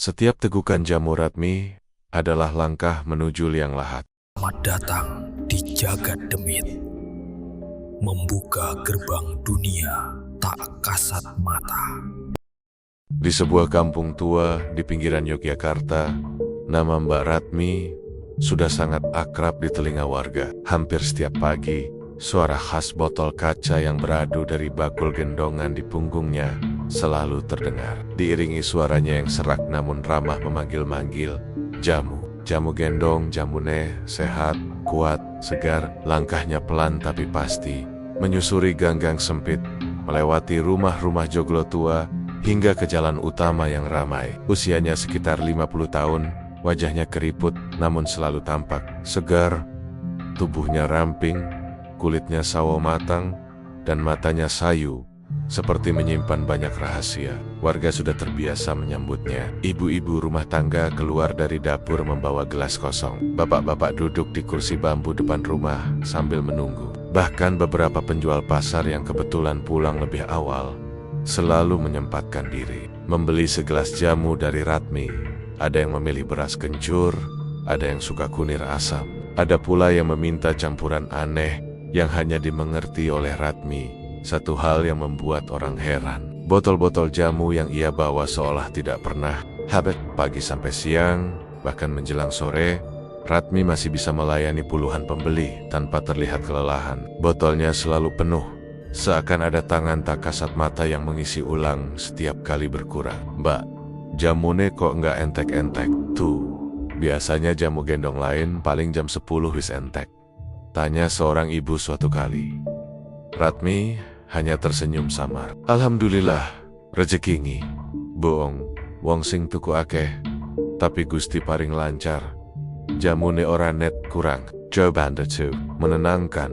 Setiap tegukan jamu Ratmi adalah langkah menuju liang lahat. Selamat datang di Jagat Demit, membuka gerbang dunia tak kasat mata. Di sebuah kampung tua di pinggiran Yogyakarta, nama Mbak Ratmi sudah sangat akrab di telinga warga. Hampir setiap pagi, suara khas botol kaca yang beradu dari bakul gendongan di punggungnya selalu terdengar. Diiringi suaranya yang serak namun ramah memanggil-manggil, jamu. Jamu gendong, jamune, sehat, kuat, segar. Langkahnya pelan tapi pasti, menyusuri gang-gang sempit, melewati rumah-rumah joglo tua, hingga ke jalan utama yang ramai. Usianya sekitar 50 tahun, wajahnya keriput namun selalu tampak segar, tubuhnya ramping, kulitnya sawo matang, dan matanya sayu, seperti menyimpan banyak rahasia. Warga sudah terbiasa menyambutnya. Ibu-ibu rumah tangga keluar dari dapur membawa gelas kosong. Bapak-bapak duduk di kursi bambu depan rumah sambil menunggu. Bahkan beberapa penjual pasar yang kebetulan pulang lebih awal selalu menyempatkan diri membeli segelas jamu dari Ratmi. Ada yang memilih beras kencur, ada yang suka kunir asam, ada pula yang meminta campuran aneh yang hanya dimengerti oleh Ratmi. Satu hal yang membuat orang heran, botol-botol jamu yang ia bawa seolah tidak pernah habis. Pagi sampai siang, bahkan menjelang sore, Ratmi masih bisa melayani puluhan pembeli tanpa terlihat kelelahan. Botolnya selalu penuh, seakan ada tangan tak kasat mata yang mengisi ulang setiap kali berkurang. Mbak, jamune kok nggak entek-entek? Tuh, biasanya jamu gendong lain paling jam 10 wis entek, tanya seorang ibu suatu kali. Ratmi hanya tersenyum samar. Alhamdulillah, rezekingi. Boong, wong sing tuku akeh, tapi Gusti paring lancar. Jamune ora net kurang. Jawaban itu menenangkan.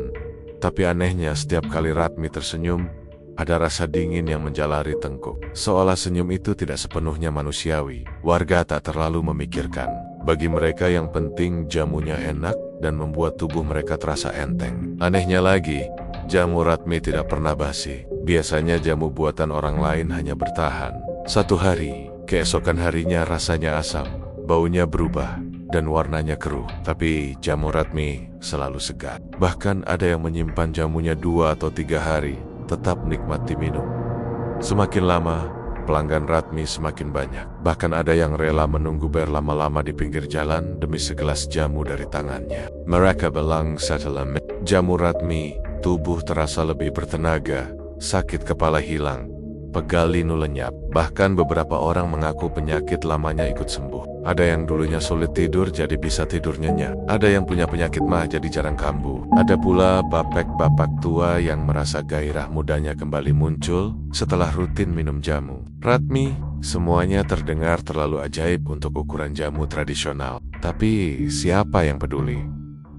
Tapi anehnya setiap kali Ratmi tersenyum, ada rasa dingin yang menjalari tengkuk. Seolah senyum itu tidak sepenuhnya manusiawi. Warga tak terlalu memikirkan. Bagi mereka yang penting jamunya enak dan membuat tubuh mereka terasa enteng. Anehnya lagi, jamu Ratmi tidak pernah basi. Biasanya jamu buatan orang lain hanya bertahan satu hari, keesokan harinya rasanya asam, baunya berubah, dan warnanya keruh. Tapi jamu Ratmi selalu segar. Bahkan ada yang menyimpan jamunya 2 atau 3 hari, tetap nikmat diminum. Semakin lama, pelanggan Ratmi semakin banyak. Bahkan ada yang rela menunggu berlama-lama di pinggir jalan demi segelas jamu dari tangannya. Mereka bilang setelah jamu Ratmi, tubuh terasa lebih bertenaga, sakit kepala hilang, pegal linu lenyap. Bahkan beberapa orang mengaku penyakit lamanya ikut sembuh. Ada yang dulunya sulit tidur jadi bisa tidur nyenyak. Ada yang punya penyakit mah jadi jarang kambuh. Ada pula bapak-bapak tua yang merasa gairah mudanya kembali muncul setelah rutin minum jamu Ratmi. Semuanya terdengar terlalu ajaib untuk ukuran jamu tradisional. Tapi siapa yang peduli?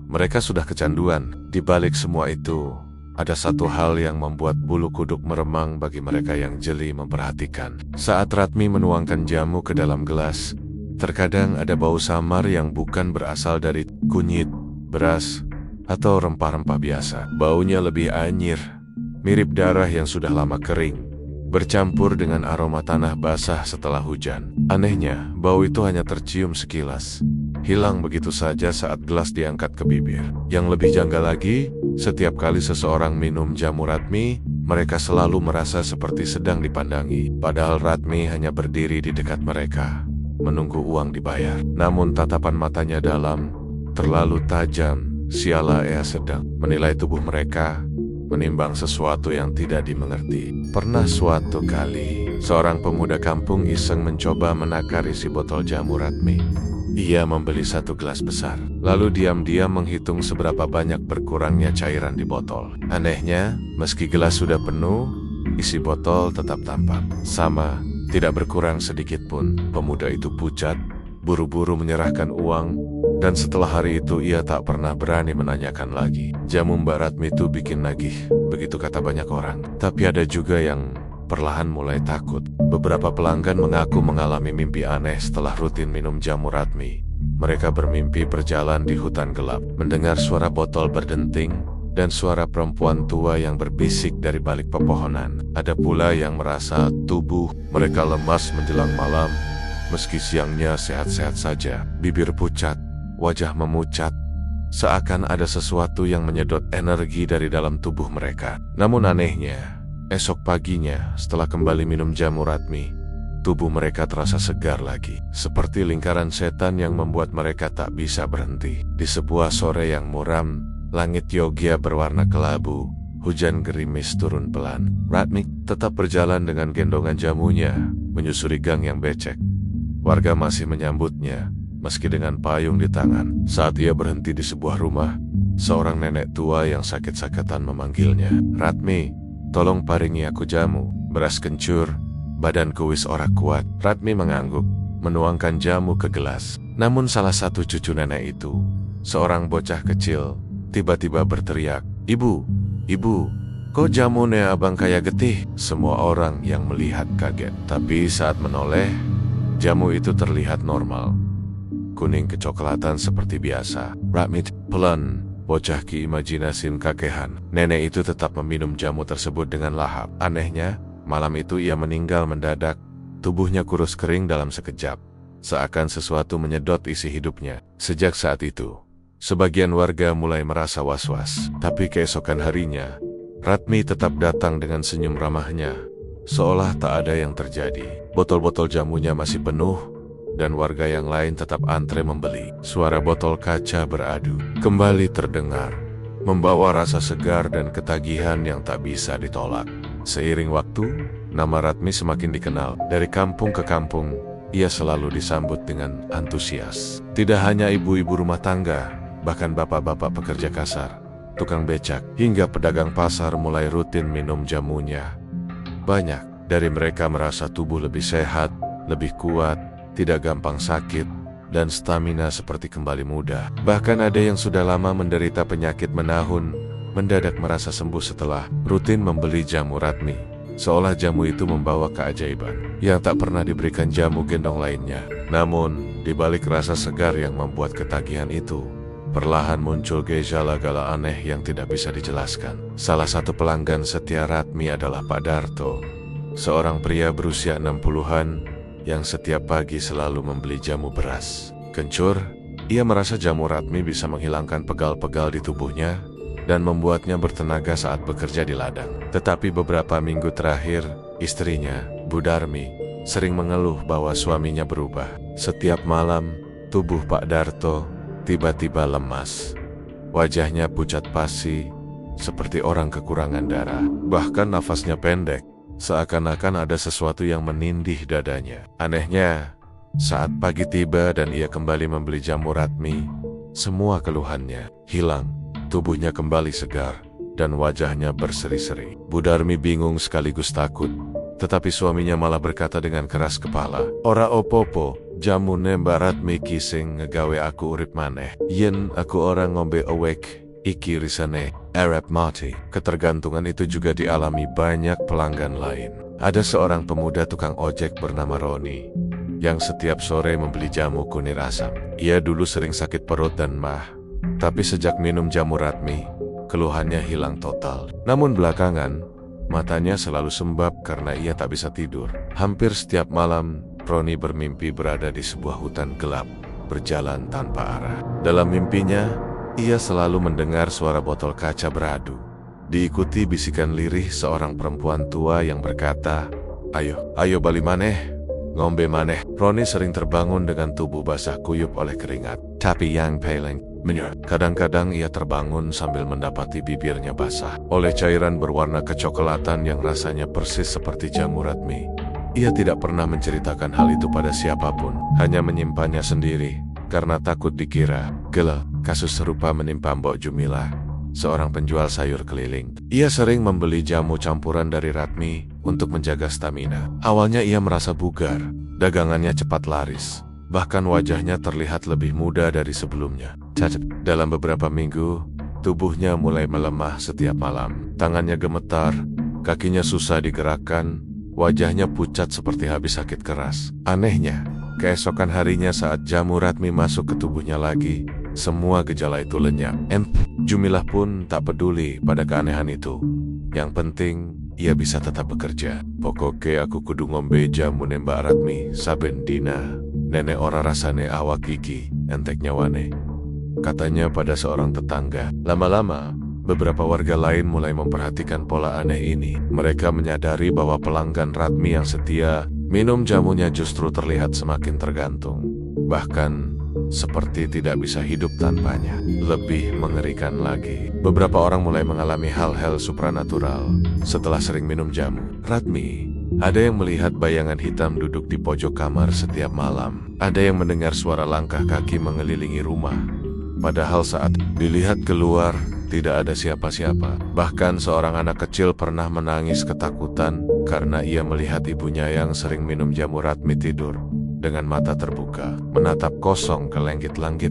Mereka sudah kecanduan. Di balik semua itu, ada satu hal yang membuat bulu kuduk meremang bagi mereka yang jeli memperhatikan. Saat Ratmi menuangkan jamu ke dalam gelas, terkadang ada bau samar yang bukan berasal dari kunyit, beras, atau rempah-rempah biasa. Baunya lebih anyir, mirip darah yang sudah lama kering, bercampur dengan aroma tanah basah setelah hujan. Anehnya, bau itu hanya tercium sekilas, hilang begitu saja saat gelas diangkat ke bibir. Yang lebih janggal lagi, setiap kali seseorang minum jamu Ratmi, mereka selalu merasa seperti sedang dipandangi. Padahal Ratmi hanya berdiri di dekat mereka, menunggu uang dibayar. Namun tatapan matanya dalam, terlalu tajam, siala ia sedang menilai tubuh mereka, menimbang sesuatu yang tidak dimengerti. Pernah suatu kali, seorang pemuda kampung iseng mencoba menakar isi botol jamu Ratmi. Ia membeli 1 gelas besar, lalu diam-diam menghitung seberapa banyak berkurangnya cairan di botol. Anehnya, meski gelas sudah penuh, isi botol tetap tampak sama, tidak berkurang sedikit pun. Pemuda itu pucat, buru-buru menyerahkan uang, dan setelah hari itu ia tak pernah berani menanyakan lagi. Jamu Mbak Ratmi itu bikin nagih, begitu kata banyak orang. Tapi ada juga yang perlahan mulai takut. Beberapa pelanggan mengaku mengalami mimpi aneh setelah rutin minum jamu Ratmi. Mereka bermimpi berjalan di hutan gelap, mendengar suara botol berdenting, dan suara perempuan tua yang berbisik dari balik pepohonan. Ada pula yang merasa tubuh mereka lemas menjelang malam, Meski siangnya sehat-sehat saja, bibir pucat, wajah memucat, seakan ada sesuatu yang menyedot energi dari dalam tubuh mereka. Namun anehnya, esok paginya setelah kembali minum jamu Ratmi, tubuh mereka terasa segar lagi, seperti lingkaran setan yang membuat mereka tak bisa berhenti. Di sebuah sore yang muram, langit Yogya berwarna kelabu, hujan gerimis turun pelan. Ratmi tetap berjalan dengan gendongan jamunya, menyusuri gang yang becek. Warga masih menyambutnya, meski dengan payung di tangan. Saat ia berhenti di sebuah rumah, seorang nenek tua yang sakit-sakitan memanggilnya. "Ratmi, tolong paringi aku jamu. Beras kencur, badanku wis ora kuat." Ratmi mengangguk, menuangkan jamu ke gelas. Namun salah satu cucu nenek itu, seorang bocah kecil, tiba-tiba berteriak, "Ibu, ibu, kok jamune abang kayak getih?" Semua orang yang melihat kaget. Tapi saat menoleh, jamu itu terlihat normal, kuning kecoklatan seperti biasa. Ratmi pelan, bocah kiimajinasin kakehan. Nenek itu tetap meminum jamu tersebut dengan lahap. Anehnya, malam itu ia meninggal mendadak. Tubuhnya kurus kering dalam sekejap, seakan sesuatu menyedot isi hidupnya. Sejak saat itu, sebagian warga mulai merasa was-was. Tapi keesokan harinya, Ratmi tetap datang dengan senyum ramahnya, seolah tak ada yang terjadi. Botol-botol jamunya masih penuh, dan warga yang lain tetap antre membeli. Suara botol kaca beradu kembali terdengar, membawa rasa segar dan ketagihan yang tak bisa ditolak. Seiring waktu, nama Ratmi semakin dikenal. Dari kampung ke kampung, ia selalu disambut dengan antusias. Tidak hanya ibu-ibu rumah tangga, bahkan bapak-bapak pekerja kasar, tukang becak, hingga pedagang pasar mulai rutin minum jamunya. Banyak dari mereka merasa tubuh lebih sehat, lebih kuat, tidak gampang sakit, dan stamina seperti kembali muda. Bahkan ada yang sudah lama menderita penyakit menahun, mendadak merasa sembuh setelah rutin membeli jamu Ratmi. Seolah jamu itu membawa keajaiban yang tak pernah diberikan jamu gendong lainnya. Namun, di balik rasa segar yang membuat ketagihan itu, perlahan muncul gejala-gejala aneh yang tidak bisa dijelaskan. Salah satu pelanggan setia Ratmi adalah Pak Darto, seorang pria berusia 60-an yang setiap pagi selalu membeli jamu beras kencur. Ia merasa jamu Ratmi bisa menghilangkan pegal-pegal di tubuhnya dan membuatnya bertenaga saat bekerja di ladang. Tetapi beberapa minggu terakhir, istrinya, Bu Darmi, sering mengeluh bahwa suaminya berubah. Setiap malam, tubuh Pak Darto tiba-tiba lemas. Wajahnya pucat pasi, seperti orang kekurangan darah. Bahkan nafasnya pendek, seakan-akan ada sesuatu yang menindih dadanya. Anehnya, saat pagi tiba dan ia kembali membeli jamu Ratmi, semua keluhannya hilang. Tubuhnya kembali segar, dan wajahnya berseri-seri. Bu Darmi bingung sekaligus takut, tetapi suaminya malah berkata dengan keras kepala, "Ora opo-opo, jamune Mbak Ratmi kising ngegawe aku urip maneh. Yen aku orang ngombe awake, iki risane Arab mati." Ketergantungan itu juga dialami banyak pelanggan lain. Ada seorang pemuda tukang ojek bernama Roni, yang setiap sore membeli jamu kunir asam. Ia dulu sering sakit perut dan mah, tapi sejak minum jamu Ratmi, keluhannya hilang total. Namun belakangan, matanya selalu sembab karena ia tak bisa tidur. Hampir setiap malam, Roni bermimpi berada di sebuah hutan gelap, berjalan tanpa arah. Dalam mimpinya, ia selalu mendengar suara botol kaca beradu, diikuti bisikan lirih seorang perempuan tua yang berkata, Ayo bali maneh, ngombe maneh." Roni sering terbangun dengan tubuh basah kuyup oleh keringat. Tapi yang paling menyerah, kadang-kadang ia terbangun sambil mendapati bibirnya basah oleh cairan berwarna kecoklatan yang rasanya persis seperti jamu Ratmi. Ia tidak pernah menceritakan hal itu pada siapapun, hanya menyimpannya sendiri karena takut dikira gila. Kasus serupa menimpa Mbok Jumilah, seorang penjual sayur keliling. Ia sering membeli jamu campuran dari Ratmi untuk menjaga stamina. Awalnya ia merasa bugar, dagangannya cepat laris, bahkan wajahnya terlihat lebih muda dari sebelumnya. Dalam beberapa minggu, tubuhnya mulai melemah setiap malam. Tangannya gemetar, kakinya susah digerakkan, wajahnya pucat seperti habis sakit keras. Anehnya, keesokan harinya saat jamu Ratmi masuk ke tubuhnya lagi, semua gejala itu lenyap. Jumilah pun tak peduli pada keanehan itu. Yang penting, ia bisa tetap bekerja. Pokoke aku kudu ngombe jamu Mbak Ratmi saben dina. Nenek ora rasane awak iki entek nyawane, katanya pada seorang tetangga. Lama-lama, beberapa warga lain mulai memperhatikan pola aneh ini. Mereka menyadari bahwa pelanggan Ratmi yang setia minum jamunya justru terlihat semakin tergantung. Bahkan, seperti tidak bisa hidup tanpanya. Lebih mengerikan lagi, beberapa orang mulai mengalami hal-hal supranatural setelah sering minum jamu Ratmi. Ada yang melihat bayangan hitam duduk di pojok kamar setiap malam. Ada yang mendengar suara langkah kaki mengelilingi rumah. Padahal saat dilihat keluar, tidak ada siapa-siapa. Bahkan seorang anak kecil pernah menangis ketakutan karena ia melihat ibunya yang sering minum jamu Ratmi tidur dengan mata terbuka, menatap kosong ke langit-langit,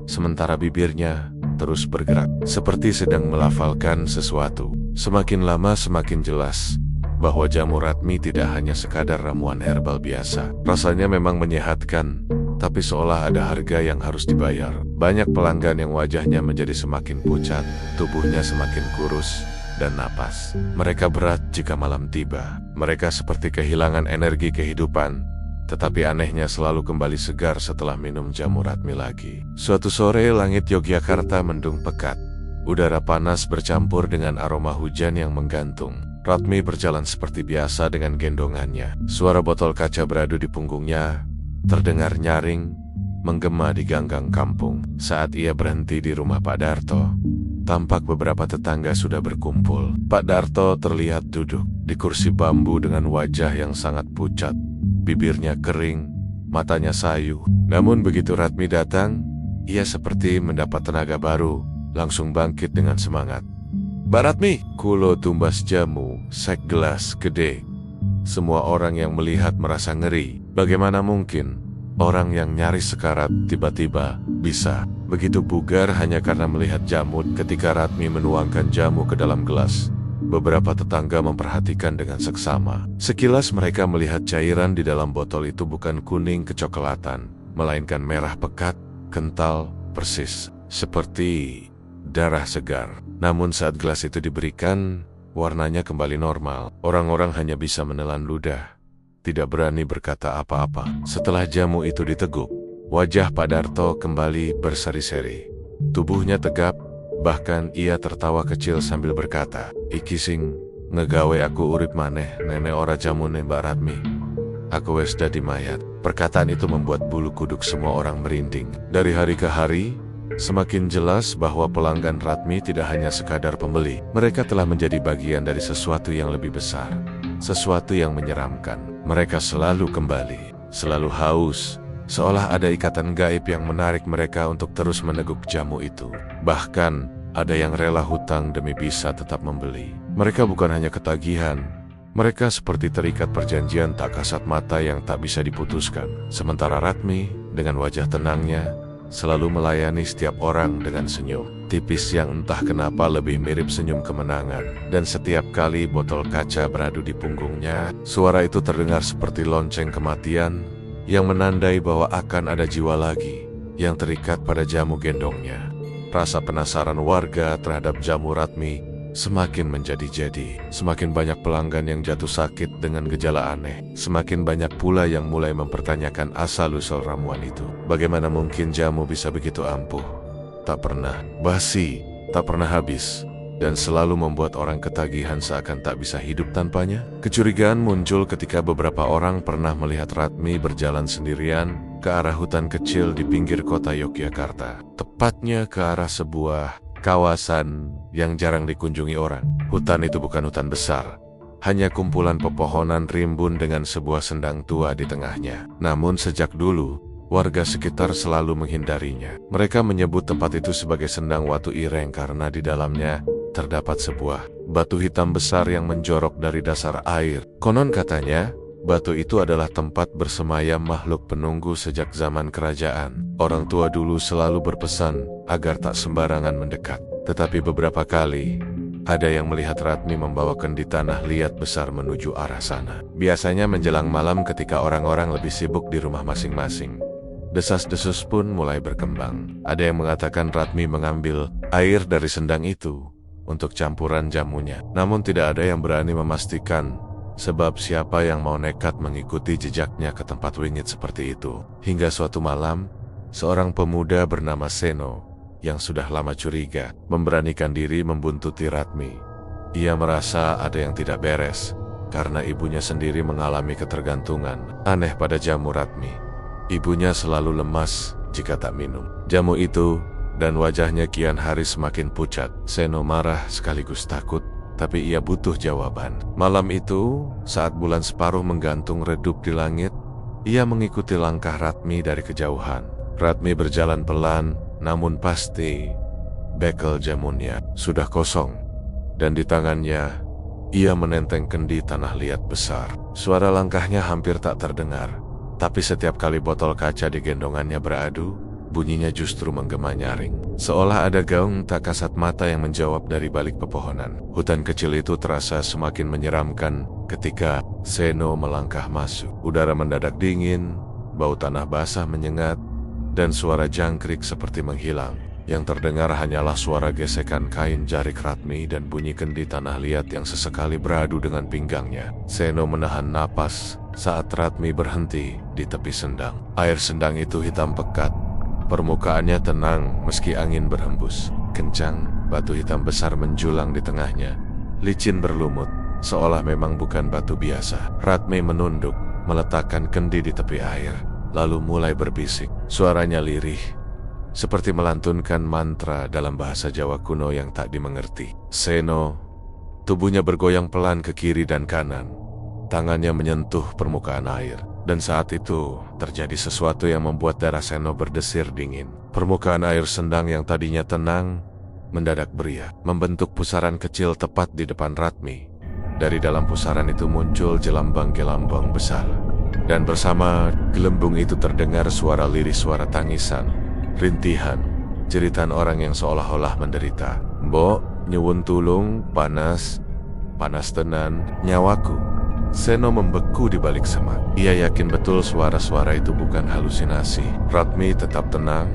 sementara bibirnya terus bergerak, seperti sedang melafalkan sesuatu. Semakin lama semakin jelas bahwa jamu Ratmi tidak hanya sekadar ramuan herbal biasa. Rasanya memang menyehatkan, tapi seolah ada harga yang harus dibayar. Banyak pelanggan yang wajahnya menjadi semakin pucat, tubuhnya semakin kurus, dan napas mereka berat jika malam tiba. Mereka seperti kehilangan energi kehidupan, tetapi anehnya selalu kembali segar setelah minum jamu Ratmi lagi. Suatu sore langit Yogyakarta mendung pekat. Udara panas bercampur dengan aroma hujan yang menggantung. Ratmi berjalan seperti biasa dengan gendongannya. Suara botol kaca beradu di punggungnya terdengar nyaring, menggema di ganggang kampung. Saat ia berhenti di rumah Pak Darto, tampak beberapa tetangga sudah berkumpul. Pak Darto terlihat duduk di kursi bambu dengan wajah yang sangat pucat. Bibirnya kering, matanya sayu. Namun begitu Ratmi datang, ia seperti mendapat tenaga baru, langsung bangkit dengan semangat. "Mbak Ratmi, kulo tumbas jamu, sek gelas gede." Semua orang yang melihat merasa ngeri. Bagaimana mungkin orang yang nyaris sekarat tiba-tiba bisa begitu bugar hanya karena melihat jamu? Ketika Ratmi menuangkan jamu ke dalam gelas, beberapa tetangga memperhatikan dengan seksama. Sekilas mereka melihat cairan di dalam botol itu bukan kuning kecoklatan, melainkan merah pekat, kental, persis seperti darah segar. Namun saat gelas itu diberikan, warnanya kembali normal. Orang-orang hanya bisa menelan ludah, tidak berani berkata apa-apa. Setelah jamu itu diteguk, wajah Pak Darto kembali berseri-seri. Tubuhnya tegap, bahkan ia tertawa kecil sambil berkata, "Iki sing ngegawe aku urip maneh, nenek ora jamune Mbak Ratmi. Aku wes dadi mayat." Perkataan itu membuat bulu kuduk semua orang merinding. Dari hari ke hari, semakin jelas bahwa pelanggan Ratmi tidak hanya sekadar pembeli. Mereka telah menjadi bagian dari sesuatu yang lebih besar, sesuatu yang menyeramkan. Mereka selalu kembali, selalu haus, seolah ada ikatan gaib yang menarik mereka untuk terus meneguk jamu itu. Bahkan, ada yang rela hutang demi bisa tetap membeli. Mereka bukan hanya ketagihan, mereka seperti terikat perjanjian tak kasat mata yang tak bisa diputuskan. Sementara Ratmi, dengan wajah tenangnya, selalu melayani setiap orang dengan senyum tipis yang entah kenapa lebih mirip senyum kemenangan. Dan setiap kali botol kaca beradu di punggungnya, suara itu terdengar seperti lonceng kematian yang menandai bahwa akan ada jiwa lagi yang terikat pada jamu gendongnya. Rasa penasaran warga terhadap jamu Ratmi semakin menjadi-jadi. Semakin banyak pelanggan yang jatuh sakit dengan gejala aneh. Semakin banyak pula yang mulai mempertanyakan asal-usul ramuan itu. Bagaimana mungkin jamu bisa begitu ampuh? Tak pernah basi, tak pernah habis, dan selalu membuat orang ketagihan seakan tak bisa hidup tanpanya. Kecurigaan muncul ketika beberapa orang pernah melihat Ratmi berjalan sendirian ke arah hutan kecil di pinggir kota Yogyakarta. Tepatnya ke arah sebuah kawasan yang jarang dikunjungi orang. Hutan itu bukan hutan besar, hanya kumpulan pepohonan rimbun dengan sebuah sendang tua di tengahnya. Namun sejak dulu, warga sekitar selalu menghindarinya. Mereka menyebut tempat itu sebagai Sendang Watu Ireng karena di dalamnya terdapat sebuah batu hitam besar yang menjorok dari dasar air. Konon katanya, batu itu adalah tempat bersemayam makhluk penunggu sejak zaman kerajaan. Orang tua dulu selalu berpesan agar tak sembarangan mendekat. Tetapi beberapa kali, ada yang melihat Ratmi membawa kendi tanah liat besar menuju arah sana. Biasanya menjelang malam ketika orang-orang lebih sibuk di rumah masing-masing, desas-desus pun mulai berkembang. Ada yang mengatakan Ratmi mengambil air dari sendang itu untuk campuran jamunya. Namun tidak ada yang berani memastikan, sebab siapa yang mau nekat mengikuti jejaknya ke tempat wingit seperti itu. Hingga suatu malam, seorang pemuda bernama Seno, yang sudah lama curiga, memberanikan diri membuntuti Ratmi. Ia merasa ada yang tidak beres, karena ibunya sendiri mengalami ketergantungan aneh pada jamu Ratmi. Ibunya selalu lemas jika tak minum jamu itu, dan wajahnya kian hari semakin pucat. Seno marah sekaligus takut, tapi ia butuh jawaban. Malam itu, saat bulan separuh menggantung redup di langit, ia mengikuti langkah Ratmi dari kejauhan. Ratmi berjalan pelan, namun pasti bekel jamunya sudah kosong, dan di tangannya ia menenteng kendi tanah liat besar. Suara langkahnya hampir tak terdengar, tapi setiap kali botol kaca di gendongannya beradu, bunyinya justru menggema nyaring. Seolah ada gaung tak kasat mata yang menjawab dari balik pepohonan. Hutan kecil itu terasa semakin menyeramkan ketika Seno melangkah masuk. Udara mendadak dingin, bau tanah basah menyengat, dan suara jangkrik seperti menghilang. Yang terdengar hanyalah suara gesekan kain jarik Ratmi dan bunyi kendi tanah liat yang sesekali beradu dengan pinggangnya. Seno menahan napas saat Ratmi berhenti di tepi sendang. Air sendang itu hitam pekat. Permukaannya tenang meski angin berhembus kencang. Batu hitam besar menjulang di tengahnya, licin berlumut, seolah memang bukan batu biasa. Ratmi menunduk, meletakkan kendi di tepi air, lalu mulai berbisik. Suaranya lirih, seperti melantunkan mantra dalam bahasa Jawa kuno yang tak dimengerti. Seno, tubuhnya bergoyang pelan ke kiri dan kanan. Tangannya menyentuh permukaan air. Dan saat itu, terjadi sesuatu yang membuat darah Seno berdesir dingin. Permukaan air sendang yang tadinya tenang, mendadak beria, membentuk pusaran kecil tepat di depan Ratmi. Dari dalam pusaran itu muncul gelambang-gelambang besar. Dan bersama gelembung itu terdengar suara lirih, suara tangisan, rintihan, jeritan orang yang seolah-olah menderita. "Mbok, nyuwun tulung, panas tenan, nyawaku." Seno membeku di balik semak. Ia yakin betul suara-suara itu bukan halusinasi. Ratmi tetap tenang,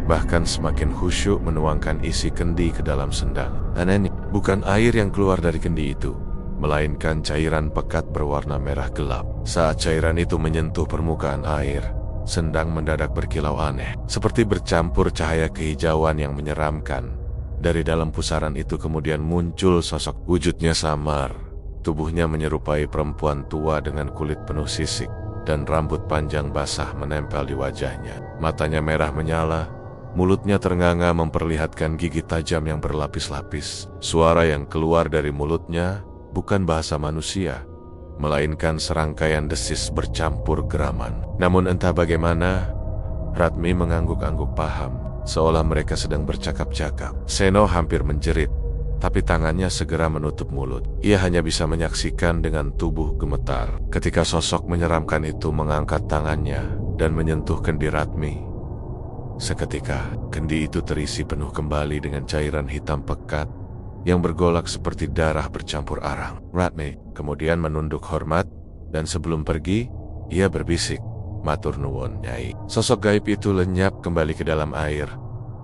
bahkan semakin khusyuk menuangkan isi kendi ke dalam sendang. Anehnya, bukan air yang keluar dari kendi itu, melainkan cairan pekat berwarna merah gelap. Saat cairan itu menyentuh permukaan air, sendang mendadak berkilau aneh, seperti bercampur cahaya kehijauan yang menyeramkan. Dari dalam pusaran itu kemudian muncul sosok. Wujudnya samar. Tubuhnya menyerupai perempuan tua dengan kulit penuh sisik, dan rambut panjang basah menempel di wajahnya. Matanya merah menyala, mulutnya ternganga memperlihatkan gigi tajam yang berlapis-lapis. Suara yang keluar dari mulutnya bukan bahasa manusia, melainkan serangkaian desis bercampur geraman. Namun entah bagaimana, Ratmi mengangguk-angguk paham, seolah mereka sedang bercakap-cakap. Seno hampir menjerit, tapi tangannya segera menutup mulut. Ia hanya bisa menyaksikan dengan tubuh gemetar ketika sosok menyeramkan itu mengangkat tangannya dan menyentuh kendi Ratmi. Seketika, kendi itu terisi penuh kembali dengan cairan hitam pekat yang bergolak seperti darah bercampur arang. Ratmi kemudian menunduk hormat, dan sebelum pergi, ia berbisik, "Matur nuwun, Nyai." Sosok gaib itu lenyap kembali ke dalam air,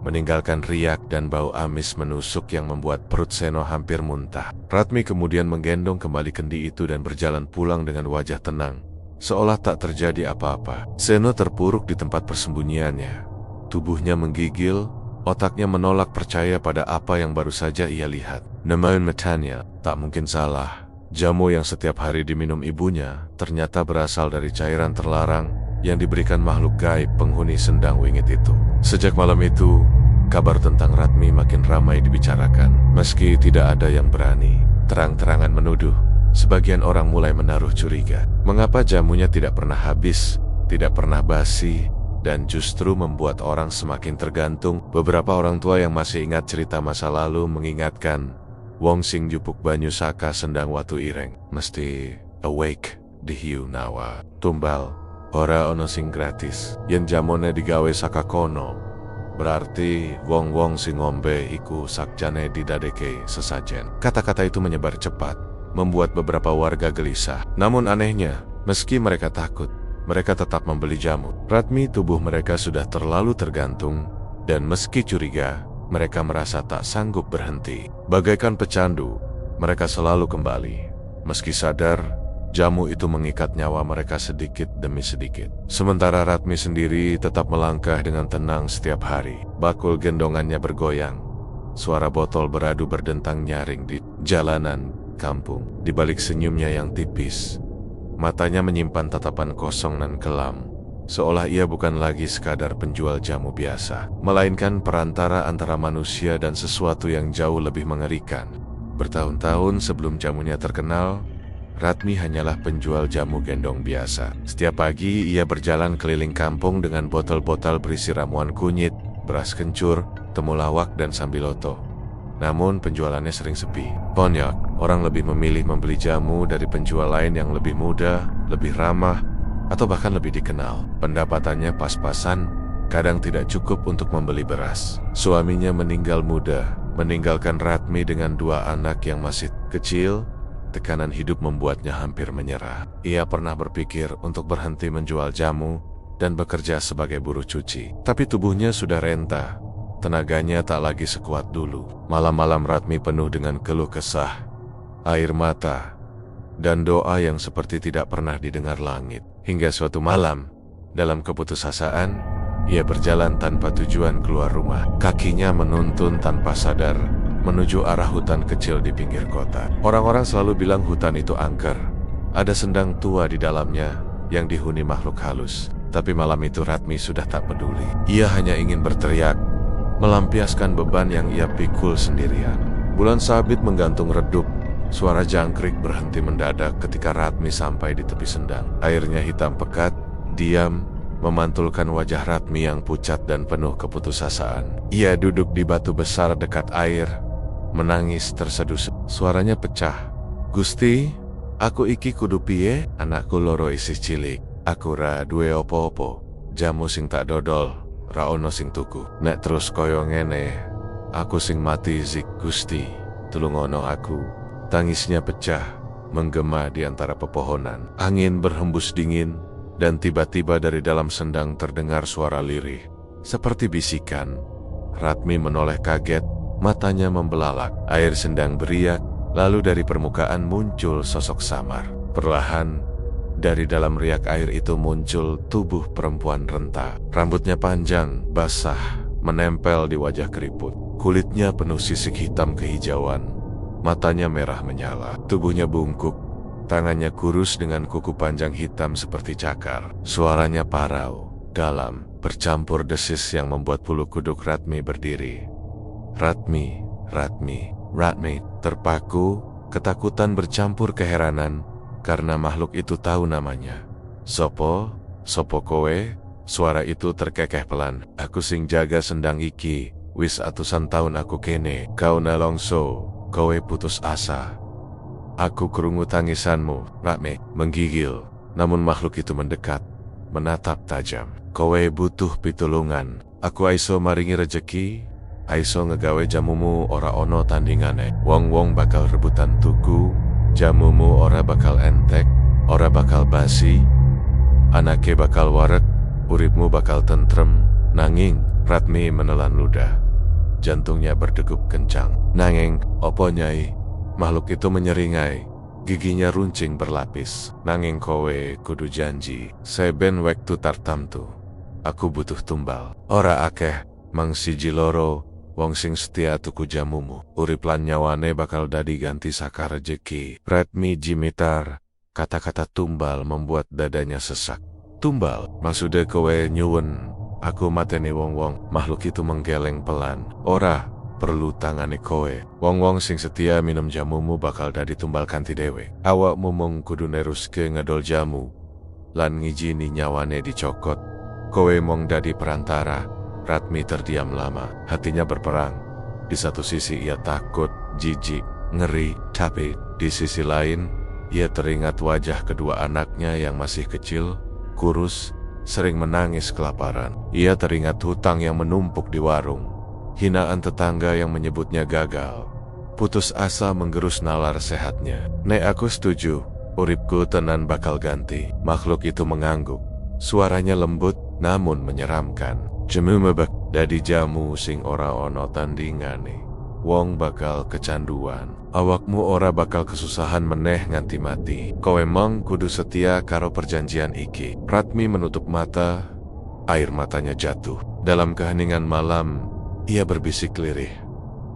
meninggalkan riak dan bau amis menusuk yang membuat perut Seno hampir muntah. Ratmi kemudian menggendong kembali kendi itu dan berjalan pulang dengan wajah tenang, seolah tak terjadi apa-apa. Seno terpuruk di tempat persembunyiannya. Tubuhnya menggigil, otaknya menolak percaya pada apa yang baru saja ia lihat. Nemaun matanya, tak mungkin salah. Jamu yang setiap hari diminum ibunya ternyata berasal dari cairan terlarang yang diberikan makhluk gaib penghuni sendang wingit itu. Sejak malam itu, kabar tentang Ratmi makin ramai dibicarakan. Meski tidak ada yang berani terang-terangan menuduh, sebagian orang mulai menaruh curiga. Mengapa jamunya tidak pernah habis, tidak pernah basi, dan justru membuat orang semakin tergantung? Beberapa orang tua yang masih ingat cerita masa lalu mengingatkan, wong sing jupuk banyu saka sendang watu ireng mesti awake di hiu nawa. Tumbal, ora ono sing gratis, yen jamone digawe saka kono, berarti wong-wong sing ngombe iku sakjane didadeke sesajen. Kata-kata itu menyebar cepat, membuat beberapa warga gelisah. Namun anehnya, meski mereka takut, mereka tetap membeli jamu. Ratmi tubuh mereka sudah terlalu tergantung, dan meski curiga, mereka merasa tak sanggup berhenti. Bagaikan pecandu, mereka selalu kembali. Meski sadar, jamu itu mengikat nyawa mereka sedikit demi sedikit. Sementara Ratmi sendiri tetap melangkah dengan tenang setiap hari. Bakul gendongannya bergoyang. Suara botol beradu berdentang nyaring di jalanan kampung. Di balik senyumnya yang tipis, matanya menyimpan tatapan kosong dan kelam. Seolah ia bukan lagi sekadar penjual jamu biasa, melainkan perantara antara manusia dan sesuatu yang jauh lebih mengerikan. Bertahun-tahun sebelum jamunya terkenal, Ratmi hanyalah penjual jamu gendong biasa. Setiap pagi ia berjalan keliling kampung dengan botol-botol berisi ramuan kunyit, beras kencur, temulawak, dan sambiloto. Namun penjualannya sering sepi. Banyak orang lebih memilih membeli jamu dari penjual lain yang lebih muda, lebih ramah, atau bahkan lebih dikenal. Pendapatannya pas-pasan, kadang tidak cukup untuk membeli beras. Suaminya meninggal muda, meninggalkan Ratmi dengan 2 anak yang masih kecil. Tekanan hidup membuatnya hampir menyerah. Ia pernah berpikir untuk berhenti menjual jamu dan bekerja sebagai buruh cuci. Tapi tubuhnya sudah renta, tenaganya tak lagi sekuat dulu. Malam-malam Ratmi penuh dengan keluh kesah, air mata, dan doa yang seperti tidak pernah didengar langit. Hingga suatu malam, dalam keputusasaan, ia berjalan tanpa tujuan keluar rumah. Kakinya menuntun tanpa sadar menuju arah hutan kecil di pinggir kota. Orang-orang selalu bilang hutan itu angker. Ada sendang tua di dalamnya yang dihuni makhluk halus. Tapi malam itu Ratmi sudah tak peduli. Ia hanya ingin berteriak, melampiaskan beban yang ia pikul sendirian. Bulan sabit menggantung redup. Suara jangkrik berhenti mendadak ketika Ratmi sampai di tepi sendang. Airnya hitam pekat, diam, memantulkan wajah Ratmi yang pucat dan penuh keputusasaan. Ia duduk di batu besar dekat air, menangis terseduh. Suaranya pecah. "Gusti, aku iki kudu piye? Anakku loro isih cilik. Aku ra duwe opo-opo. Jamu sing tak dodol, ra ono sing tuku. Nek terus koyo ngene, aku sing mati zik Gusti. Tulungono aku." Tangisnya pecah, menggema di antara pepohonan. Angin berhembus dingin, dan tiba-tiba dari dalam sendang terdengar suara lirih. Seperti bisikan. Ratmi menoleh kaget, matanya membelalak. Air sendang beriak, lalu dari permukaan muncul sosok samar. Perlahan, dari dalam riak air itu muncul tubuh perempuan renta. Rambutnya panjang, basah, menempel di wajah keriput. Kulitnya penuh sisik hitam kehijauan. Matanya merah menyala, tubuhnya bungkuk, tangannya kurus dengan kuku panjang hitam seperti cakar. Suaranya parau, dalam, bercampur desis yang membuat bulu kuduk Ratmi berdiri. Ratmi, Ratmi, Ratmi. Terpaku, ketakutan bercampur keheranan, karena makhluk itu tahu namanya. "Sopo? Sopo kowe?" Suara itu terkekeh pelan. "Aku sing jaga sendang iki, wis atusan tahun aku kene. Kau nalongso. Kowe putus asa. Aku krungu tangisanmu." Ratmi menggigil, namun makhluk itu mendekat, menatap tajam. "Kowe butuh pitulungan. Aku aiso maringi rejeki, aiso ngegawe jamumu ora ono tandingane. Wong-wong bakal rebutan tuku, jamumu ora bakal entek, ora bakal basi, anake bakal warek, uripmu bakal tentrem." Nanging, Ratmi menelan ludah. Jantungnya berdegup kencang. "Nanging, opo nyai?" Makhluk itu menyeringai, giginya runcing berlapis. "Nanging kowe kudu janji, seben wektu tartamtu. Aku butuh tumbal. Ora akeh, mang siji loro, wong sing setia tuku jamumu. Urip lan nyawane bakal dadi ganti saka rejeki." Ratmi jimitar, kata-kata tumbal membuat dadanya sesak. "Tumbal? Maksudnya kowe nyuwun aku mateni wong-wong?" Makhluk itu menggeleng pelan. "Ora perlu tangane kowe. Wong-wong sing setia minum jamumu bakal dadi tumbal kanthi dhewe. Awakmu mung kudu neruske ngedol jamu lan ngijini nyawane dicokot. Kowe mung dadi perantara." Ratmi terdiam lama, hatinya berperang. Di satu sisi ia takut, jijik, ngeri, tapi di sisi lain ia teringat wajah kedua anaknya yang masih kecil, kurus, sering menangis kelaparan. Ia teringat hutang yang menumpuk di warung, hinaan tetangga yang menyebutnya gagal. Putus asa menggerus nalar sehatnya. "Nek aku setuju, uripku tenan bakal ganti." Makhluk itu mengangguk. Suaranya lembut namun menyeramkan. Jemu mebek dadi jamu sing ora ono tandingane. Wong bakal kecanduan. Awakmu ora bakal kesusahan meneh nganti mati. Kowe mong kudu setia karo perjanjian iki. Ratmi menutup mata. Air matanya jatuh. Dalam keheningan malam, ia berbisik lirih.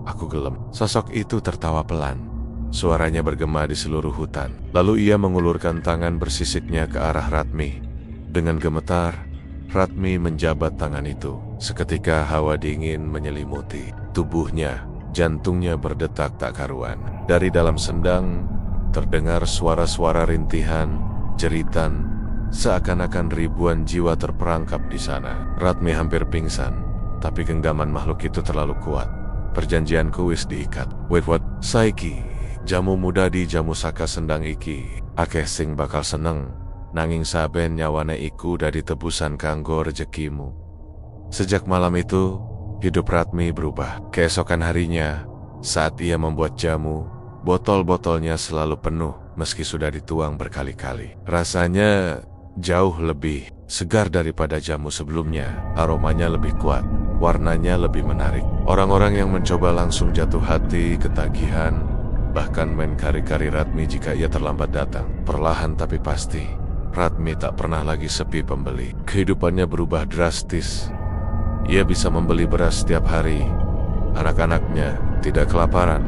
Aku gelem. Sosok itu tertawa pelan. Suaranya bergema di seluruh hutan. Lalu ia mengulurkan tangan bersisiknya ke arah Ratmi. Dengan gemetar, Ratmi menjabat tangan itu. Seketika hawa dingin menyelimuti tubuhnya. Jantungnya berdetak tak karuan. Dari dalam sendang, terdengar suara-suara rintihan, jeritan, seakan-akan ribuan jiwa terperangkap di sana. Ratmi hampir pingsan, tapi genggaman makhluk itu terlalu kuat. Perjanjianku wis diikat. Wait what? Saiki. Jamu muda di jamu saka sendang iki, akeh sing bakal seneng, nanging saben nyawane iku dari tebusan kanggo rezekimu. Sejak malam itu, hidup Ratmi berubah. Keesokan harinya, saat ia membuat jamu, botol-botolnya selalu penuh meski sudah dituang berkali-kali. Rasanya jauh lebih segar daripada jamu sebelumnya, aromanya lebih kuat, warnanya lebih menarik. Orang-orang yang mencoba langsung jatuh hati, ketagihan, bahkan mengkari-kari Ratmi jika ia terlambat datang. Perlahan tapi pasti, Ratmi tak pernah lagi sepi pembeli. Kehidupannya berubah drastis. Ia bisa membeli beras setiap hari. Anak-anaknya tidak kelaparan.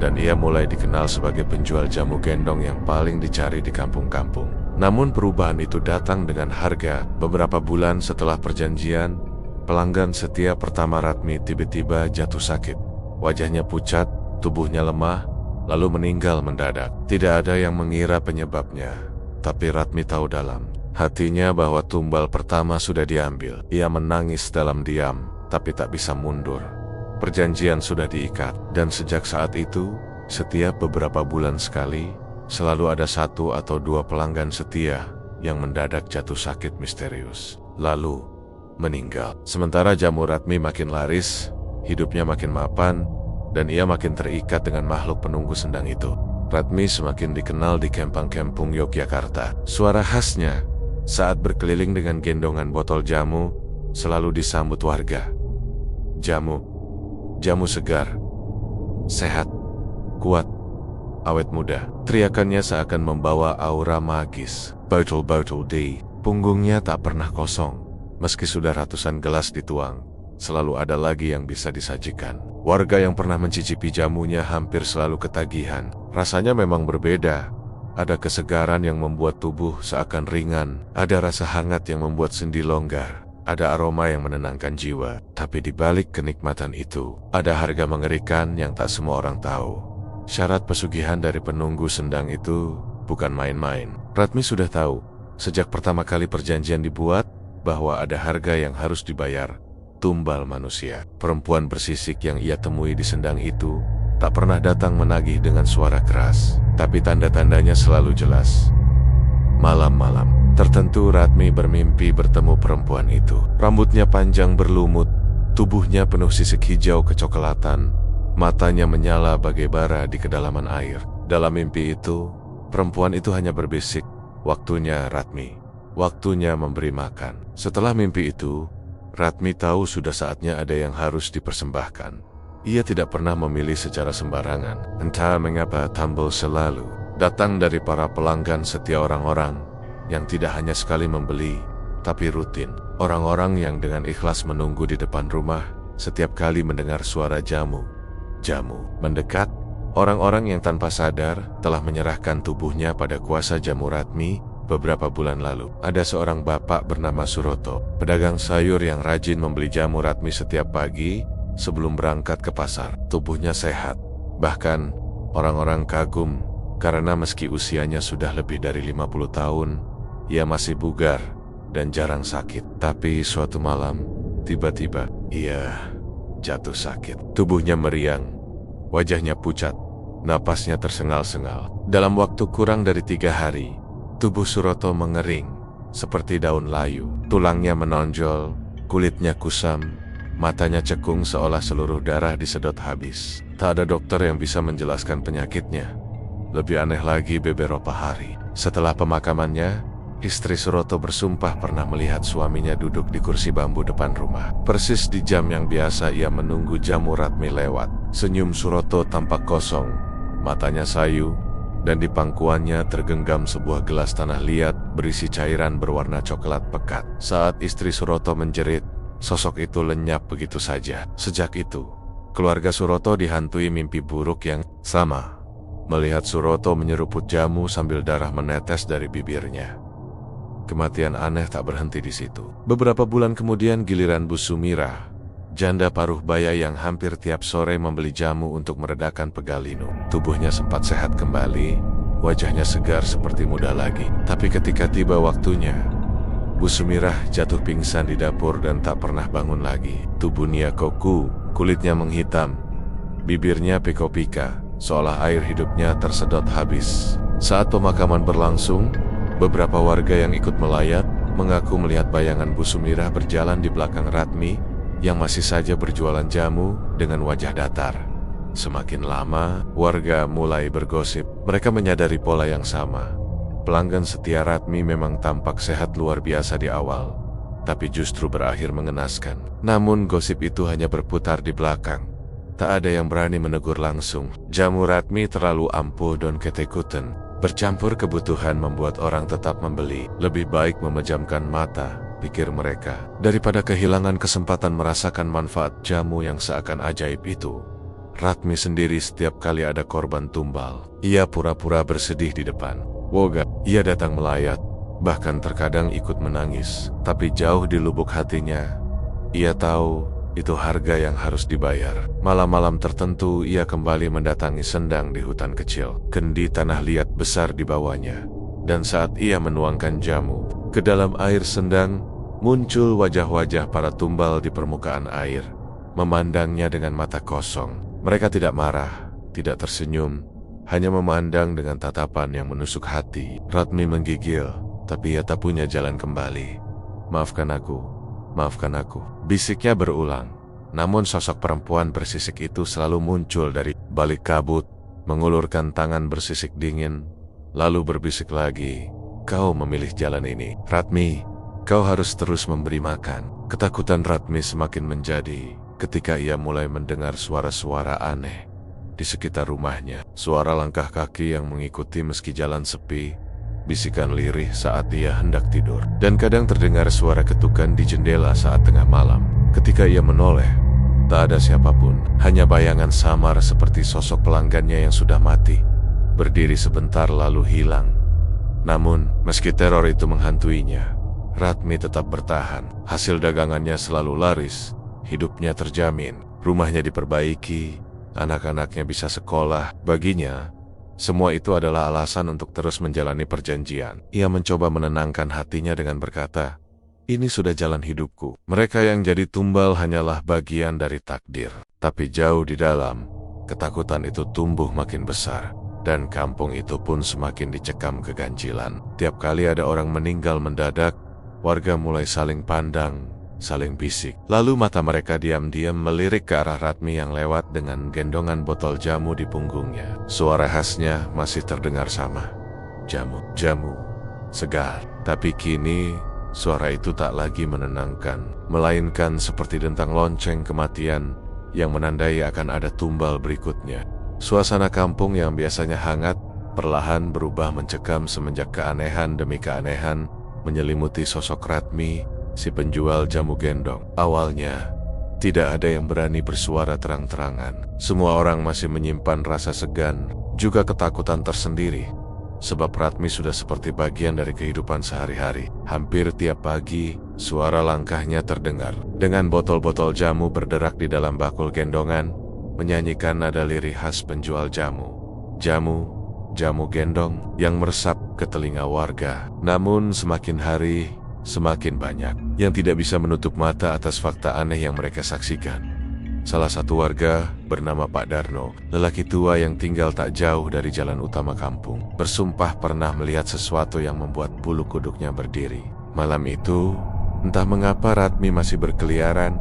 Dan ia mulai dikenal sebagai penjual jamu gendong yang paling dicari di kampung-kampung. Namun perubahan itu datang dengan harga. Beberapa bulan setelah perjanjian, pelanggan setia pertama Ratmi tiba-tiba jatuh sakit. Wajahnya pucat, tubuhnya lemah, lalu meninggal mendadak. Tidak ada yang mengira penyebabnya, tapi Ratmi tahu dalam hatinya bahwa tumbal pertama sudah diambil. Ia menangis dalam diam, tapi tak bisa mundur. Perjanjian sudah diikat, dan sejak saat itu, setiap beberapa bulan sekali, selalu ada 1 atau 2 pelanggan setia yang mendadak jatuh sakit misterius, lalu meninggal. Sementara jamu Ratmi makin laris, hidupnya makin mapan, dan ia makin terikat dengan makhluk penunggu sendang itu. Ratmi semakin dikenal di kampung-kampung Yogyakarta. Suara khasnya saat berkeliling dengan gendongan botol jamu selalu disambut warga. Jamu segar, sehat, kuat, awet muda. Teriakannya seakan membawa aura magis. Botol-botol di punggungnya tak pernah kosong. Meski sudah ratusan gelas dituang, selalu ada lagi yang bisa disajikan. Warga yang pernah mencicipi jamunya hampir selalu ketagihan. Rasanya memang berbeda. Ada kesegaran yang membuat tubuh seakan ringan. Ada rasa hangat yang membuat sendi longgar. Ada aroma yang menenangkan jiwa. Tapi di balik kenikmatan itu, ada harga mengerikan yang tak semua orang tahu. Syarat pesugihan dari penunggu sendang itu bukan main-main. Ratmi sudah tahu, sejak pertama kali perjanjian dibuat, bahwa ada harga yang harus dibayar. Tumbal manusia. Perempuan bersisik yang ia temui di sendang itu tak pernah datang menagih dengan suara keras, tapi tanda-tandanya selalu jelas. Malam-malam tertentu Ratmi bermimpi bertemu perempuan itu. Rambutnya panjang berlumut, tubuhnya penuh sisik hijau kecoklatan, matanya menyala bagai bara di kedalaman air. Dalam mimpi itu, perempuan itu hanya berbisik, "Waktunya Ratmi, waktunya memberi makan." Setelah mimpi itu, Ratmi tahu sudah saatnya ada yang harus dipersembahkan. Ia tidak pernah memilih secara sembarangan. Entah mengapa tambul selalu datang dari para pelanggan setia, orang-orang yang tidak hanya sekali membeli, tapi rutin. Orang-orang yang dengan ikhlas menunggu di depan rumah setiap kali mendengar suara jamu mendekat. Orang-orang yang tanpa sadar telah menyerahkan tubuhnya pada kuasa jamu Ratmi. Beberapa bulan lalu, ada seorang bapak bernama Suroto, pedagang sayur yang rajin membeli jamu Ratmi setiap pagi sebelum berangkat ke pasar. Tubuhnya sehat. Bahkan, orang-orang kagum karena meski usianya sudah lebih dari 50 tahun, ia masih bugar dan jarang sakit. Tapi suatu malam, tiba-tiba, ia jatuh sakit. Tubuhnya meriang, wajahnya pucat, napasnya tersengal-sengal. Dalam waktu kurang dari 3 hari, tubuh Suroto mengering seperti daun layu. Tulangnya menonjol, kulitnya kusam, matanya cekung seolah seluruh darah disedot habis. Tak ada dokter yang bisa menjelaskan penyakitnya. Lebih aneh lagi, beberapa hari setelah pemakamannya, Istri Suroto bersumpah pernah melihat suaminya duduk di kursi bambu depan rumah. Persis di jam yang biasa ia menunggu jamu Ratmi lewat. Senyum Suroto tampak kosong, matanya sayu, dan di pangkuannya tergenggam sebuah gelas tanah liat berisi cairan berwarna coklat pekat. Saat istri Suroto menjerit, sosok itu lenyap begitu saja. Sejak itu, keluarga Suroto dihantui mimpi buruk yang sama. Melihat Suroto menyeruput jamu sambil darah menetes dari bibirnya. Kematian aneh tak berhenti di situ. Beberapa bulan kemudian giliran Bu Sumirah, janda paruh baya yang hampir tiap sore membeli jamu untuk meredakan pegalinu. Tubuhnya sempat sehat kembali, wajahnya segar seperti muda lagi. Tapi ketika tiba waktunya, Bu Sumirah jatuh pingsan di dapur dan tak pernah bangun lagi. Tubuh Niakoku, kulitnya menghitam, bibirnya pika-pika, seolah air hidupnya tersedot habis. Saat pemakaman berlangsung, beberapa warga yang ikut melayat mengaku melihat bayangan Bu Sumirah berjalan di belakang Ratmi yang masih saja berjualan jamu dengan wajah datar. Semakin lama, warga mulai bergosip. Mereka menyadari pola yang sama. Pelanggan setia Ratmi memang tampak sehat luar biasa di awal, tapi justru berakhir mengenaskan. Namun gosip itu hanya berputar di belakang. Tak ada yang berani menegur langsung. Jamu Ratmi terlalu ampuh dan ketekuten. Bercampur kebutuhan membuat orang tetap membeli. Lebih baik memejamkan mata, pikir mereka, daripada kehilangan kesempatan merasakan manfaat jamu yang seakan ajaib itu. Ratmi sendiri setiap kali ada korban tumbal, ia pura-pura bersedih di depan. Woga, ia datang melayat, bahkan terkadang ikut menangis. Tapi jauh di lubuk hatinya, ia tahu itu harga yang harus dibayar. Malam-malam tertentu ia kembali mendatangi sendang di hutan kecil. Kendi tanah liat besar di bawahnya. Dan saat ia menuangkan jamu ke dalam air sendang, muncul wajah-wajah para tumbal di permukaan air, memandangnya dengan mata kosong. Mereka tidak marah, tidak tersenyum, hanya memandang dengan tatapan yang menusuk hati. Ratmi menggigil, tapi ia tak punya jalan kembali. Maafkan aku. Maafkan aku, bisiknya berulang. Namun sosok perempuan bersisik itu selalu muncul dari balik kabut, mengulurkan tangan bersisik dingin, lalu berbisik lagi, kau memilih jalan ini. Ratmi, kau harus terus memberi makan. Ketakutan Ratmi semakin menjadi ketika ia mulai mendengar suara-suara aneh di sekitar rumahnya. Suara langkah kaki yang mengikuti meski jalan sepi, bisikan lirih saat ia hendak tidur, dan kadang terdengar suara ketukan di jendela saat tengah malam. Ketika ia menoleh, tak ada siapapun, hanya bayangan samar seperti sosok pelanggannya yang sudah mati, berdiri sebentar lalu hilang. Namun, meski teror itu menghantuinya, Ratmi tetap bertahan. Hasil dagangannya selalu laris, hidupnya terjamin, rumahnya diperbaiki, anak-anaknya bisa sekolah. Baginya, semua itu adalah alasan untuk terus menjalani perjanjian. Ia mencoba menenangkan hatinya dengan berkata, ini sudah jalan hidupku. Mereka yang jadi tumbal hanyalah bagian dari takdir. Tapi jauh di dalam, ketakutan itu tumbuh makin besar. Dan kampung itu pun semakin dicekam keganjilan. Tiap kali ada orang meninggal mendadak, warga mulai saling pandang, saling bisik. Lalu mata mereka diam-diam melirik ke arah Ratmi yang lewat dengan gendongan botol jamu di punggungnya. Suara khasnya masih terdengar sama. Jamu, jamu, segar. Tapi kini, suara itu tak lagi menenangkan, melainkan seperti dentang lonceng kematian yang menandai akan ada tumbal berikutnya. Suasana kampung yang biasanya hangat, perlahan berubah mencekam semenjak keanehan demi keanehan menyelimuti sosok Ratmi, si penjual jamu gendong. Awalnya, tidak ada yang berani bersuara terang-terangan. Semua orang masih menyimpan rasa segan, juga ketakutan tersendiri. Sebab Ratmi sudah seperti bagian dari kehidupan sehari-hari. Hampir tiap pagi, suara langkahnya terdengar. Dengan botol-botol jamu berderak di dalam bakul gendongan, menyanyikan nada lirih khas penjual jamu. Jamu, jamu gendong, yang meresap ke telinga warga. Namun semakin hari, semakin banyak yang tidak bisa menutup mata atas fakta aneh yang mereka saksikan. Salah satu warga bernama Pak Darno, lelaki tua yang tinggal tak jauh dari jalan utama kampung, bersumpah pernah melihat sesuatu yang membuat bulu kuduknya berdiri. Malam itu, entah mengapa Ratmi masih berkeliaran,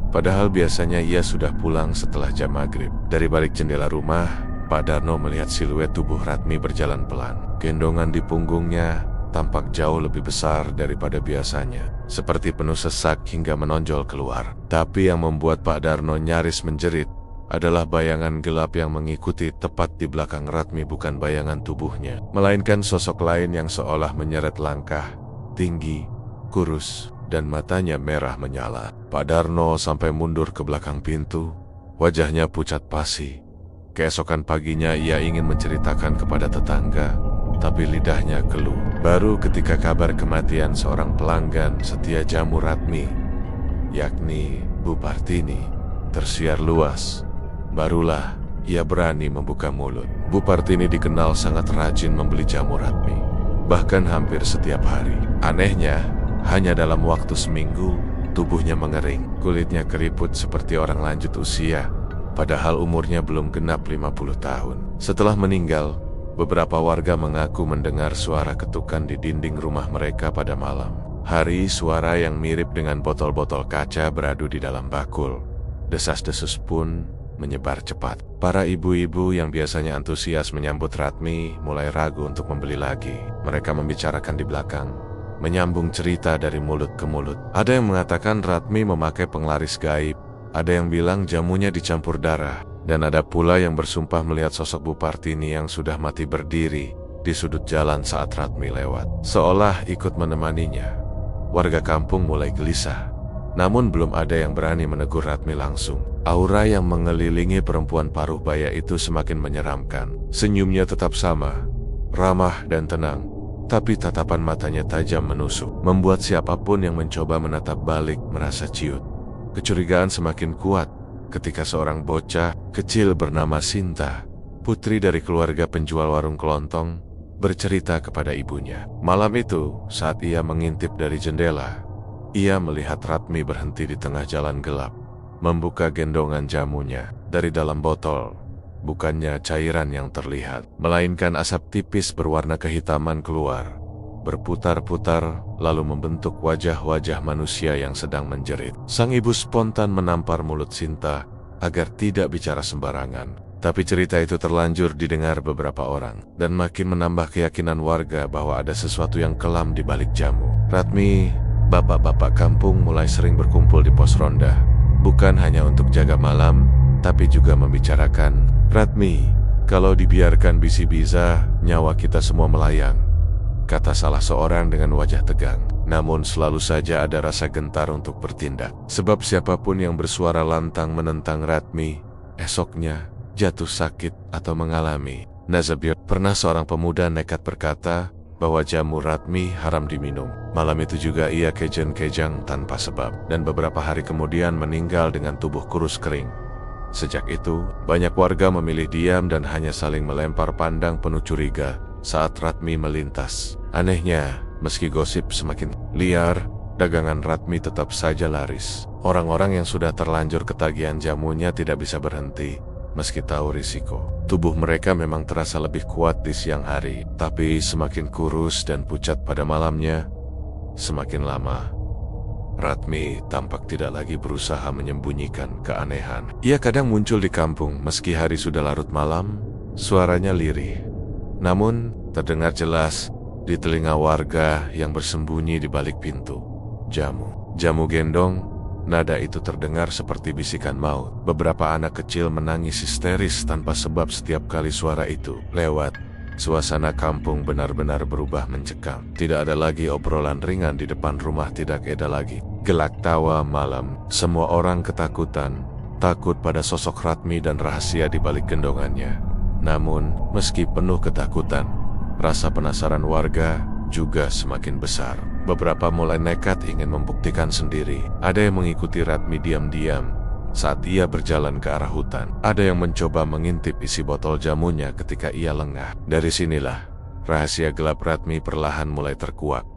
padahal biasanya ia sudah pulang setelah jam maghrib. Dari balik jendela rumah, Pak Darno melihat siluet tubuh Ratmi berjalan pelan. Gendongan di punggungnya tampak jauh lebih besar daripada biasanya, seperti penuh sesak hingga menonjol keluar. Tapi yang membuat Pak Darno nyaris menjerit adalah bayangan gelap yang mengikuti tepat di belakang Ratmi, bukan bayangan tubuhnya, melainkan sosok lain yang seolah menyeret langkah, tinggi, kurus, dan matanya merah menyala. Pak Darno sampai mundur ke belakang pintu, wajahnya pucat pasi. Keesokan paginya ia ingin menceritakan kepada tetangga, tapi lidahnya keluh. Baru ketika kabar kematian seorang pelanggan setia jamu Ratmi, yakni Bu Partini, tersiar luas, barulah ia berani membuka mulut. Bu Partini dikenal sangat rajin membeli jamu Ratmi, bahkan hampir setiap hari. Anehnya, hanya dalam waktu seminggu, tubuhnya mengering, kulitnya keriput seperti orang lanjut usia, padahal umurnya belum genap 50 tahun. Setelah meninggal, beberapa warga mengaku mendengar suara ketukan di dinding rumah mereka pada malam hari, suara yang mirip dengan botol-botol kaca beradu di dalam bakul. Desas-desus pun menyebar cepat. Para ibu-ibu yang biasanya antusias menyambut Ratmi mulai ragu untuk membeli lagi. Mereka membicarakan di belakang, menyambung cerita dari mulut ke mulut. Ada yang mengatakan Ratmi memakai penglaris gaib, ada yang bilang jamunya dicampur darah, dan ada pula yang bersumpah melihat sosok Bu Partini yang sudah mati berdiri di sudut jalan saat Ratmi lewat, seolah ikut menemaninya. Warga kampung mulai gelisah, namun belum ada yang berani menegur Ratmi langsung. Aura yang mengelilingi perempuan paruh baya itu semakin menyeramkan. Senyumnya tetap sama, ramah dan tenang, tapi tatapan matanya tajam menusuk, membuat siapapun yang mencoba menatap balik merasa ciut. Kecurigaan semakin kuat ketika seorang bocah kecil bernama Sinta, putri dari keluarga penjual warung kelontong, bercerita kepada ibunya. Malam itu, saat ia mengintip dari jendela, ia melihat Ratmi berhenti di tengah jalan gelap, membuka gendongan jamunya. Dari dalam botol, bukannya cairan yang terlihat, melainkan asap tipis berwarna kehitaman keluar, berputar-putar, lalu membentuk wajah-wajah manusia yang sedang menjerit. Sang ibu spontan menampar mulut Sinta agar tidak bicara sembarangan. Tapi cerita itu terlanjur didengar beberapa orang, dan makin menambah keyakinan warga bahwa ada sesuatu yang kelam di balik jamu. Ratmi, bapak-bapak kampung mulai sering berkumpul di pos ronda, bukan hanya untuk jaga malam, tapi juga membicarakan, "Ratmi, kalau dibiarkan bisa-bisa, nyawa kita semua melayang," kata salah seorang dengan wajah tegang. Namun selalu saja ada rasa gentar untuk bertindak, sebab siapapun yang bersuara lantang menentang Ratmi, esoknya jatuh sakit atau mengalami nazabir. Pernah seorang pemuda nekat berkata bahwa jamu Ratmi haram diminum. Malam itu juga ia kejang-kejang tanpa sebab, dan beberapa hari kemudian meninggal dengan tubuh kurus kering. Sejak itu, banyak warga memilih diam dan hanya saling melempar pandang penuh curiga saat Ratmi melintas. Anehnya, meski gosip semakin liar, dagangan Ratmi tetap saja laris. Orang-orang yang sudah terlanjur ketagihan jamunya tidak bisa berhenti, meski tahu risiko. Tubuh mereka memang terasa lebih kuat di siang hari, tapi semakin kurus dan pucat pada malamnya. Semakin lama, Ratmi tampak tidak lagi berusaha menyembunyikan keanehan. Ia kadang muncul di kampung meski hari sudah larut malam, suaranya lirih, namun terdengar jelas di telinga warga yang bersembunyi di balik pintu. Jamu gendong. Nada itu terdengar seperti bisikan maut. Beberapa anak kecil menangis histeris tanpa sebab setiap kali suara itu lewat. Suasana kampung benar-benar berubah mencekam. Tidak ada lagi obrolan ringan di depan rumah, tidak ada lagi gelak tawa malam. Semua orang ketakutan, takut pada sosok Ratmi dan rahasia di balik gendongannya. Namun, meski penuh ketakutan, rasa penasaran warga juga semakin besar. Beberapa mulai nekat ingin membuktikan sendiri. Ada yang mengikuti Ratmi diam-diam saat ia berjalan ke arah hutan. Ada yang mencoba mengintip isi botol jamunya ketika ia lengah. Dari sinilah rahasia gelap Ratmi perlahan mulai terkuak.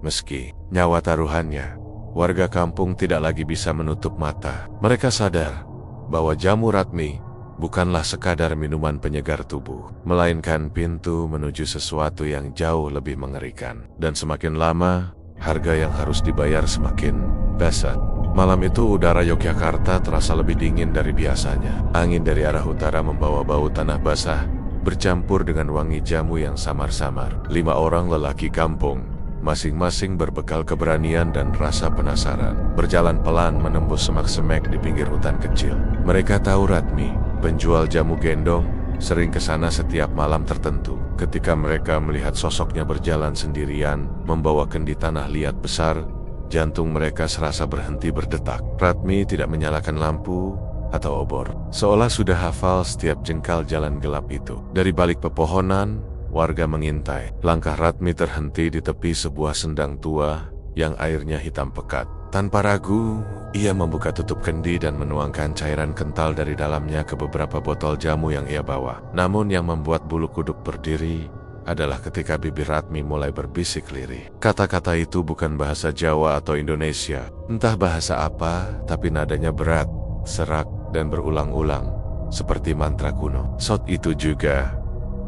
Meski nyawa taruhannya, warga kampung tidak lagi bisa menutup mata. Mereka sadar bahwa jamu Ratmi bukanlah sekadar minuman penyegar tubuh, melainkan pintu menuju sesuatu yang jauh lebih mengerikan. Dan semakin lama, harga yang harus dibayar semakin dahsyat. Malam itu udara Yogyakarta terasa lebih dingin dari biasanya. Angin dari arah utara membawa bau tanah basah bercampur dengan wangi jamu yang samar-samar. 5 orang lelaki kampung, masing-masing berbekal keberanian dan rasa penasaran, berjalan pelan menembus semak-semek di pinggir hutan kecil. Mereka tahu Ratmi, penjual jamu gendong, sering ke sana setiap malam tertentu. Ketika mereka melihat sosoknya berjalan sendirian, membawa kendi tanah liat besar, jantung mereka serasa berhenti berdetak. Ratmi tidak menyalakan lampu atau obor, seolah sudah hafal setiap jengkal jalan gelap itu. Dari balik pepohonan, warga mengintai. Langkah Ratmi terhenti di tepi sebuah sendang tua yang airnya hitam pekat. Tanpa ragu, ia membuka tutup kendi dan menuangkan cairan kental dari dalamnya ke beberapa botol jamu yang ia bawa. Namun yang membuat bulu kuduk berdiri adalah ketika bibir Ratmi mulai berbisik lirih. Kata-kata itu bukan bahasa Jawa atau Indonesia, entah bahasa apa, tapi nadanya berat, serak, dan berulang-ulang, seperti mantra kuno. Saat itu juga,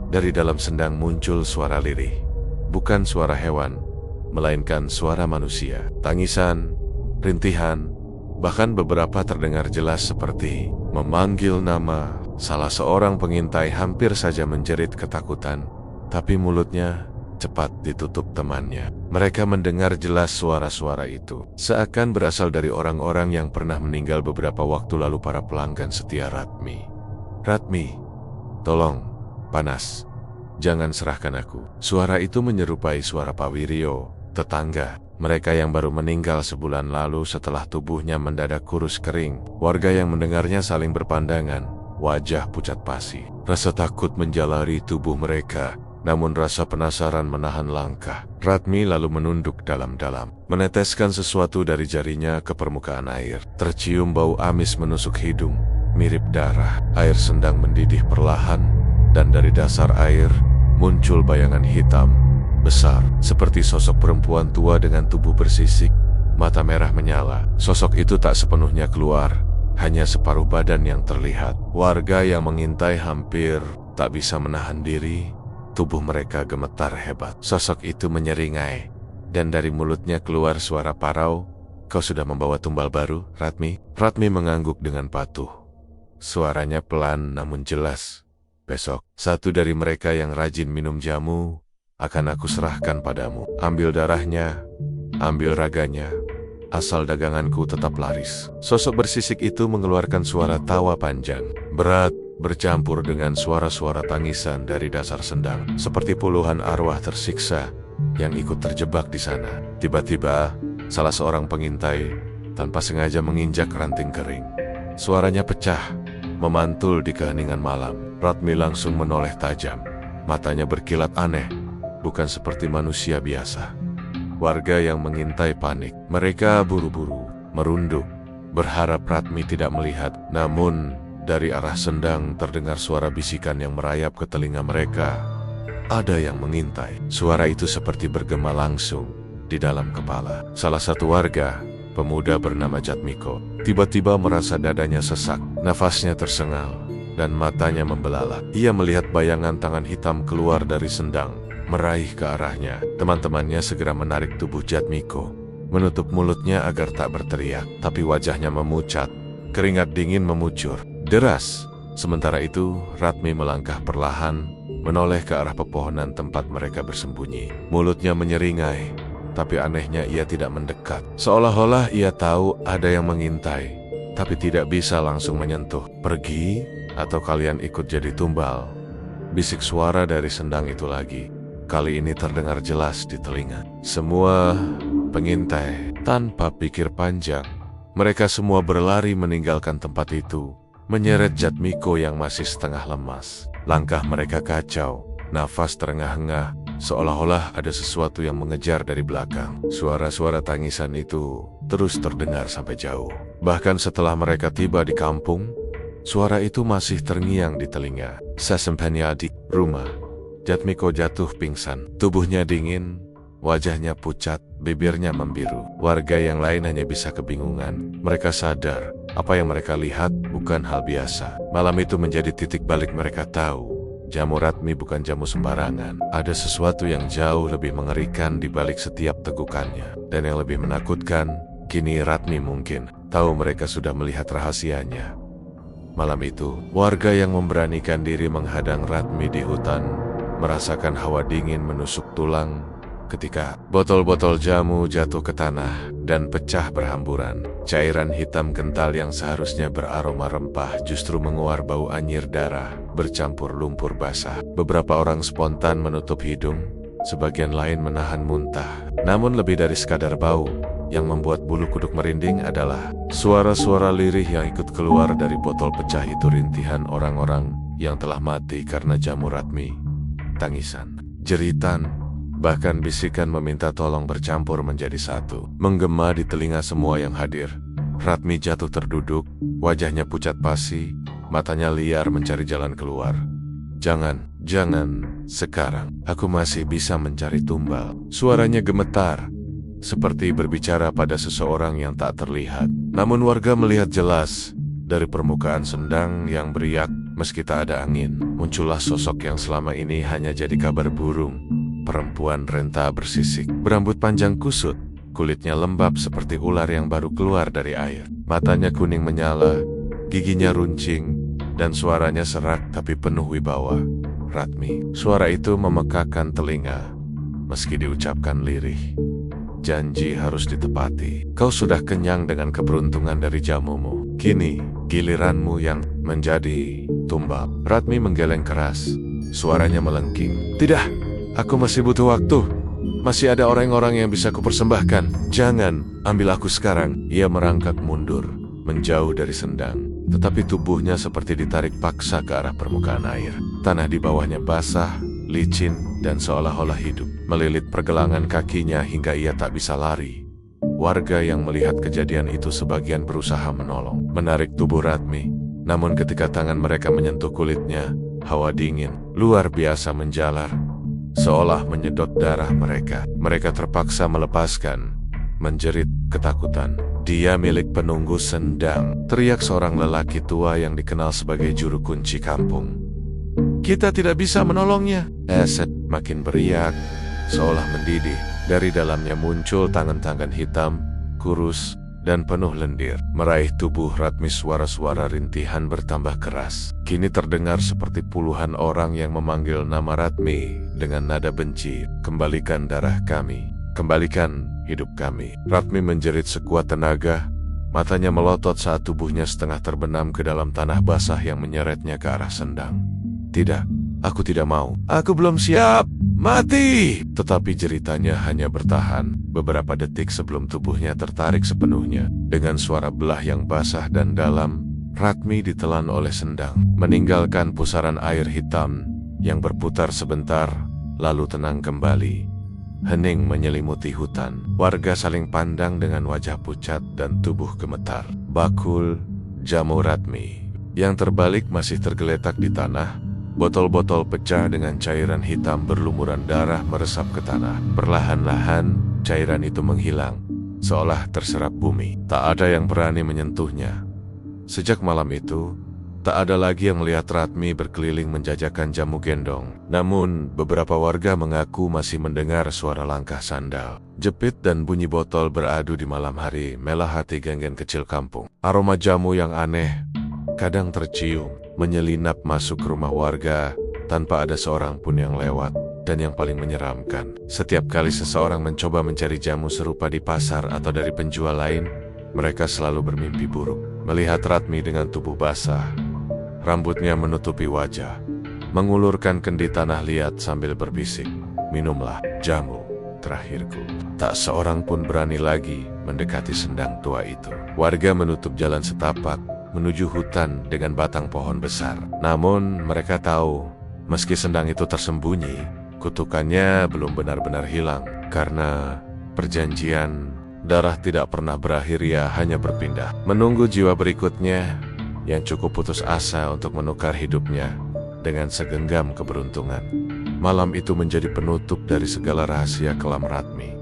dari dalam sendang muncul suara lirih. Bukan suara hewan, melainkan suara manusia. Tangisan, rintihan, bahkan beberapa terdengar jelas seperti memanggil nama. Salah seorang pengintai hampir saja menjerit ketakutan, tapi mulutnya cepat ditutup temannya. Mereka mendengar jelas suara-suara itu, seakan berasal dari orang-orang yang pernah meninggal beberapa waktu lalu, para pelanggan setia Ratmi. Ratmi, tolong, panas. Jangan serahkan aku. Suara itu menyerupai suara Pak Wiryo, tetangga. Mereka yang baru meninggal sebulan lalu setelah tubuhnya mendadak kurus kering. Warga yang mendengarnya saling berpandangan, wajah pucat pasi. Rasa takut menjalari tubuh mereka, namun rasa penasaran menahan langkah. Ratmi lalu menunduk dalam-dalam, meneteskan sesuatu dari jarinya ke permukaan air. Tercium bau amis menusuk hidung, mirip darah. Air sendang mendidih perlahan, dan dari dasar air muncul bayangan hitam besar, seperti sosok perempuan tua dengan tubuh bersisik, mata merah menyala. Sosok itu tak sepenuhnya keluar, hanya separuh badan yang terlihat. Warga yang mengintai hampir tak bisa menahan diri. Tubuh mereka gemetar hebat. Sosok itu menyeringai, dan dari mulutnya keluar suara parau. Kau sudah membawa tumbal baru, Ratmi? Ratmi mengangguk dengan patuh. Suaranya pelan namun jelas. Besok, satu dari mereka yang rajin minum jamu akan aku serahkan padamu. Ambil darahnya, ambil raganya, asal daganganku tetap laris. Sosok bersisik itu mengeluarkan suara tawa panjang, berat, bercampur dengan suara-suara tangisan dari dasar sendang, seperti puluhan arwah tersiksa yang ikut terjebak di sana. Tiba-tiba, salah seorang pengintai tanpa sengaja menginjak ranting kering. Suaranya pecah, memantul di keheningan malam. Ratmi langsung menoleh tajam. Matanya berkilat aneh, bukan seperti manusia biasa. Warga yang mengintai panik. Mereka buru-buru merunduk, berharap Ratmi tidak melihat. Namun, dari arah sendang terdengar suara bisikan yang merayap ke telinga mereka. Ada yang mengintai. Suara itu seperti bergema langsung di dalam kepala. Salah satu warga, pemuda bernama Jatmiko, tiba-tiba merasa dadanya sesak, nafasnya tersengal, dan matanya membelalak. Ia melihat bayangan tangan hitam keluar dari sendang, meraih ke arahnya. Teman-temannya segera menarik tubuh Jatmiko, menutup mulutnya agar tak berteriak, tapi wajahnya memucat, keringat dingin memucur deras. Sementara itu, Ratmi melangkah perlahan, menoleh ke arah pepohonan tempat mereka bersembunyi. Mulutnya menyeringai, tapi anehnya ia tidak mendekat. Seolah-olah ia tahu ada yang mengintai, tapi tidak bisa langsung menyentuh. Pergi, atau kalian ikut jadi tumbal. Bisik suara dari sendang itu lagi. Kali ini terdengar jelas di telinga. Semua pengintai, tanpa pikir panjang, mereka semua berlari meninggalkan tempat itu, menyeret Jatmiko yang masih setengah lemas. Langkah mereka kacau, nafas terengah-engah, seolah-olah ada sesuatu yang mengejar dari belakang. Suara-suara tangisan itu terus terdengar sampai jauh. Bahkan setelah mereka tiba di kampung, suara itu masih terngiang di telinga. Sesampainya di rumah, Jatmiko jatuh pingsan. Tubuhnya dingin, wajahnya pucat, bibirnya membiru. Warga yang lain hanya bisa kebingungan. Mereka sadar, apa yang mereka lihat bukan hal biasa. Malam itu menjadi titik balik. Mereka tahu, jamu Ratmi bukan jamu sembarangan. Ada sesuatu yang jauh lebih mengerikan di balik setiap tegukannya. Dan yang lebih menakutkan, kini Ratmi mungkin tahu mereka sudah melihat rahasianya. Malam itu, warga yang memberanikan diri menghadang Ratmi di hutan merasakan hawa dingin menusuk tulang ketika botol-botol jamu jatuh ke tanah dan pecah berhamburan. Cairan hitam kental yang seharusnya beraroma rempah justru menguar bau anyir darah bercampur lumpur basah. Beberapa orang spontan menutup hidung, sebagian lain menahan muntah. Namun lebih dari sekadar bau, yang membuat bulu kuduk merinding adalah suara-suara lirih yang ikut keluar dari botol pecah itu. Rintihan orang-orang yang telah mati karena jamu Ratmi, tangisan, jeritan, bahkan bisikan meminta tolong bercampur menjadi satu, menggema di telinga semua yang hadir. Ratmi jatuh terduduk, wajahnya pucat pasi, matanya liar mencari jalan keluar. Jangan sekarang. Aku masih bisa mencari tumbal. Suaranya gemetar, seperti berbicara pada seseorang yang tak terlihat. Namun warga melihat jelas, dari permukaan sendang yang beriak meski tak ada angin, muncullah sosok yang selama ini hanya jadi kabar burung. Perempuan renta bersisik, berambut panjang kusut, kulitnya lembab seperti ular yang baru keluar dari air. Matanya kuning menyala, giginya runcing, dan suaranya serak tapi penuh wibawa. Ratmi. Suara itu memekakan telinga, meski diucapkan lirih. Janji harus ditepati. Kau sudah kenyang dengan keberuntungan dari jamumu. Kini, giliranmu yang menjadi tumbal. Ratmi menggeleng keras, suaranya melengking. Tidak, aku masih butuh waktu. Masih ada orang-orang yang bisa kupersembahkan. Jangan, ambil aku sekarang. Ia merangkak mundur, menjauh dari sendang. Tetapi tubuhnya seperti ditarik paksa ke arah permukaan air. Tanah di bawahnya basah, licin, dan seolah-olah hidup. Melilit pergelangan kakinya hingga ia tak bisa lari. Warga yang melihat kejadian itu sebagian berusaha menolong, menarik tubuh Ratmi. Namun ketika tangan mereka menyentuh kulitnya, hawa dingin luar biasa menjalar, seolah menyedot darah mereka. Mereka terpaksa melepaskan, menjerit ketakutan. Dia milik penunggu sendang, teriak seorang lelaki tua yang dikenal sebagai juru kunci kampung. Kita tidak bisa menolongnya. Eset makin beriak, seolah mendidih. Dari dalamnya muncul tangan-tangan hitam, kurus, dan penuh lendir. Meraih tubuh Ratmi, suara-suara rintihan bertambah keras. Kini terdengar seperti puluhan orang yang memanggil nama Ratmi dengan nada benci. Kembalikan darah kami. Kembalikan hidup kami. Ratmi menjerit sekuat tenaga. Matanya melotot saat tubuhnya setengah terbenam ke dalam tanah basah yang menyeretnya ke arah sendang. Tidak, aku tidak mau. Aku belum siap. Mati! Tetapi jeritanya hanya bertahan beberapa detik sebelum tubuhnya tertarik sepenuhnya. Dengan suara belah yang basah dan dalam, Ratmi ditelan oleh sendang, meninggalkan pusaran air hitam yang berputar sebentar, lalu tenang kembali. Hening menyelimuti hutan. Warga saling pandang dengan wajah pucat dan tubuh gemetar. Bakul jamu Ratmi yang terbalik masih tergeletak di tanah. Botol-botol pecah dengan cairan hitam berlumuran darah meresap ke tanah. Perlahan-lahan cairan itu menghilang, seolah terserap bumi. Tak ada yang berani menyentuhnya. Sejak malam itu, tak ada lagi yang melihat Ratmi berkeliling menjajakan jamu gendong. Namun, beberapa warga mengaku masih mendengar suara langkah sandal, jepit, dan bunyi botol beradu di malam hari. Melah hati geng-geng kecil kampung. Aroma jamu yang aneh kadang tercium, menyelinap masuk ke rumah warga tanpa ada seorang pun yang lewat. Dan yang paling menyeramkan, setiap kali seseorang mencoba mencari jamu serupa di pasar atau dari penjual lain, mereka selalu bermimpi buruk. Melihat Ratmi dengan tubuh basah, rambutnya menutupi wajah, mengulurkan kendi tanah liat sambil berbisik, "Minumlah jamu terakhirku." Tak seorang pun berani lagi mendekati sendang tua itu. Warga menutup jalan setapak menuju hutan dengan batang pohon besar. Namun mereka tahu, meski sendang itu tersembunyi, kutukannya belum benar-benar hilang. Karena perjanjian darah tidak pernah berakhir, ia hanya berpindah, menunggu jiwa berikutnya yang cukup putus asa untuk menukar hidupnya dengan segenggam keberuntungan. Malam itu menjadi penutup dari segala rahasia kelam Ratmi.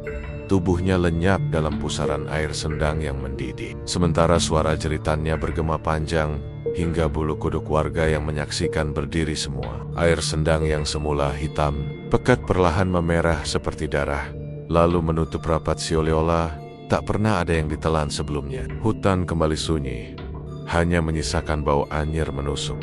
Tubuhnya lenyap dalam pusaran air sendang yang mendidih. Sementara suara jeritannya bergema panjang hingga bulu kuduk warga yang menyaksikan berdiri semua. Air sendang yang semula hitam, pekat perlahan memerah seperti darah, lalu menutup rapat seolah-olah tak pernah ada yang ditelan sebelumnya. Hutan kembali sunyi. hanya menyisakan bau anyir menusuk.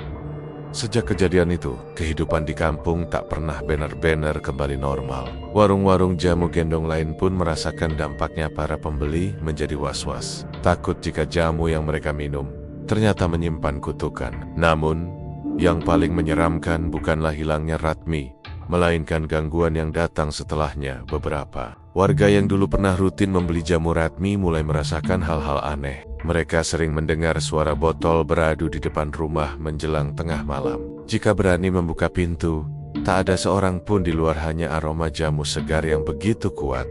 Sejak kejadian itu, kehidupan di kampung tak pernah benar-benar kembali normal. Warung-warung jamu gendong lain pun merasakan dampaknya. Para pembeli menjadi was-was, takut jika jamu yang mereka minum ternyata menyimpan kutukan. Namun, yang paling menyeramkan bukanlah hilangnya Ratmi, melainkan gangguan yang datang setelahnya. Beberapa warga yang dulu pernah rutin membeli jamu Ratmi mulai merasakan hal-hal aneh. Mereka sering mendengar suara botol beradu di depan rumah menjelang tengah malam. Jika berani membuka pintu, tak ada seorang pun di luar, hanya aroma jamu segar yang begitu kuat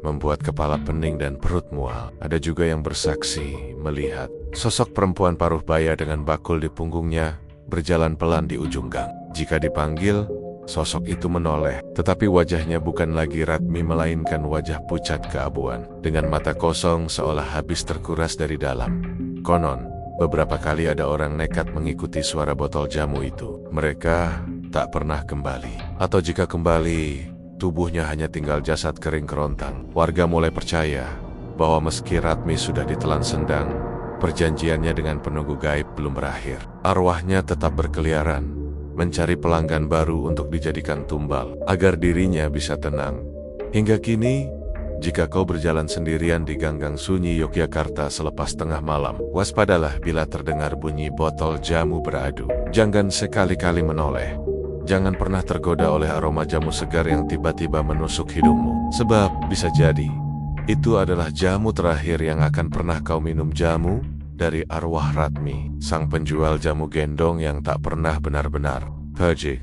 membuat kepala pening dan perut mual. Ada juga yang bersaksi melihat sosok perempuan paruh baya dengan bakul di punggungnya berjalan pelan di ujung gang. Jika dipanggil, sosok itu menoleh, tetapi wajahnya bukan lagi Ratmi melainkan wajah pucat keabuan, dengan mata kosong seolah habis terkuras dari dalam. Konon, beberapa kali ada orang nekat mengikuti suara botol jamu itu. Mereka tak pernah kembali. Atau jika kembali, tubuhnya hanya tinggal jasad kering kerontang. Warga mulai percaya bahwa meski Ratmi sudah ditelan sendang, perjanjiannya dengan penunggu gaib belum berakhir. Arwahnya tetap berkeliaran, mencari pelanggan baru untuk dijadikan tumbal, agar dirinya bisa tenang. Hingga kini, jika kau berjalan sendirian di gang-gang sunyi Yogyakarta selepas tengah malam, waspadalah bila terdengar bunyi botol jamu beradu. Jangan sekali-kali menoleh. Jangan pernah tergoda oleh aroma jamu segar yang tiba-tiba menusuk hidungmu. Sebab bisa jadi, itu adalah jamu terakhir yang akan pernah kau minum. Jamu dari arwah Ratmi, sang penjual jamu gendong yang tak pernah benar-benar pergi.